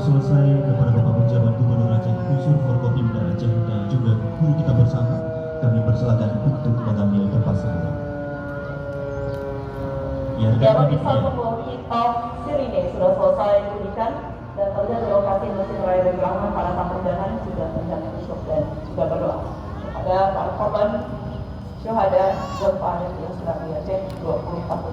selesai kepada Bapak Penjabat Gubernur Aceh, unsur Forkopimda Aceh dan juga guru kita bersama, kami persilakan untuk mengambil tempat semula. Ya, Lapisan hitam sirine sudah selesai diberikan dan terlihat di lokasi mesin raya Rahman para tamu undangan sudah hendak bersyukur dan juga berdoa kepada para korban syuhada gempa yang sedang di Aceh 24